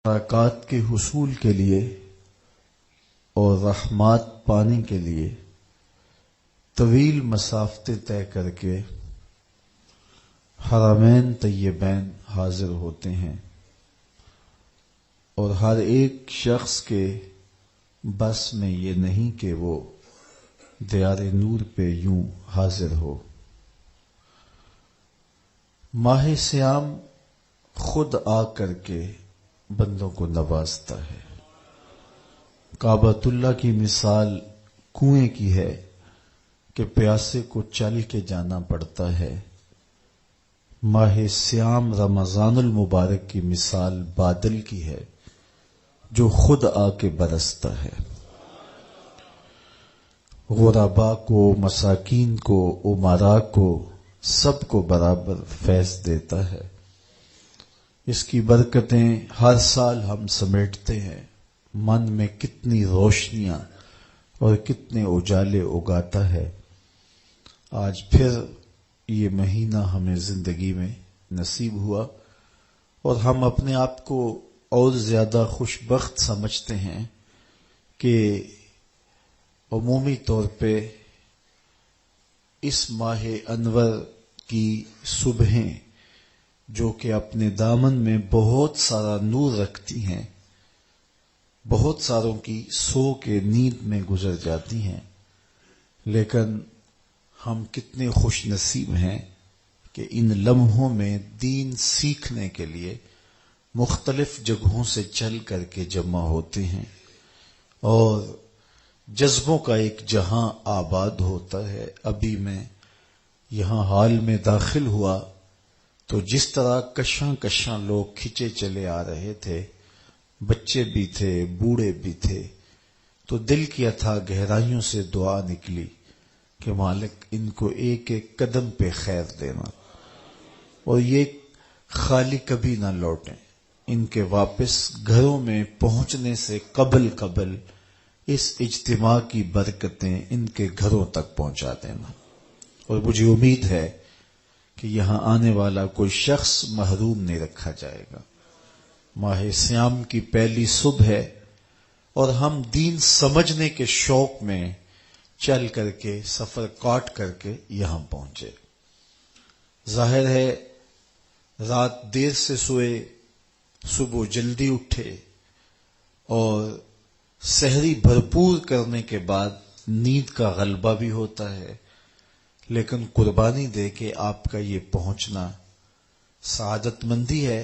برکات کے حصول کے لیے اور رحمات پانے کے لیے طویل مسافتیں طے کر کے حرمین طیبین حاضر ہوتے ہیں، اور ہر ایک شخص کے بس میں یہ نہیں کہ وہ دیار نور پہ یوں حاضر ہو۔ ماہ سیام خود آ کر کے بندوں کو نوازتا ہے۔ کعبۃ اللہ کی مثال کنویں کی ہے کہ پیاسے کو چل کے جانا پڑتا ہے۔ ماہ سیام رمضان المبارک کی مثال بادل کی ہے جو خود آ کے برستا ہے، غرباء کو، مساکین کو، امراء کو، سب کو برابر فیض دیتا ہے۔ اس کی برکتیں ہر سال ہم سمیٹتے ہیں، من میں کتنی روشنیاں اور کتنے اجالے اگاتا ہے۔ آج پھر یہ مہینہ ہمیں زندگی میں نصیب ہوا اور ہم اپنے آپ کو اور زیادہ خوش بخت سمجھتے ہیں کہ عمومی طور پہ اس ماہ انور کی صبحیں جو کہ اپنے دامن میں بہت سارا نور رکھتی ہیں، بہت ساروں کی سو کے نیند میں گزر جاتی ہیں، لیکن ہم کتنے خوش نصیب ہیں کہ ان لمحوں میں دین سیکھنے کے لیے مختلف جگہوں سے چل کر کے جمع ہوتے ہیں اور جذبوں کا ایک جہاں آباد ہوتا ہے۔ ابھی میں یہاں ہال میں داخل ہوا تو جس طرح کشاں کشاں لوگ کھچے چلے آ رہے تھے، بچے بھی تھے، بوڑھے بھی تھے، تو دل کی اتھا گہرائیوں سے دعا نکلی کہ مالک ان کو ایک ایک قدم پہ خیر دینا اور یہ خالی کبھی نہ لوٹیں، ان کے واپس گھروں میں پہنچنے سے قبل اس اجتماع کی برکتیں ان کے گھروں تک پہنچا دینا۔ اور مجھے امید ہے کہ یہاں آنے والا کوئی شخص محروم نہیں رکھا جائے گا۔ ماہ سیام کی پہلی صبح ہے اور ہم دین سمجھنے کے شوق میں چل کر کے سفر کاٹ کر کے یہاں پہنچے۔ ظاہر ہے رات دیر سے سوئے، صبح جلدی اٹھے اور سحری بھرپور کرنے کے بعد نیند کا غلبہ بھی ہوتا ہے، لیکن قربانی دے کے آپ کا یہ پہنچنا سعادت مندی ہے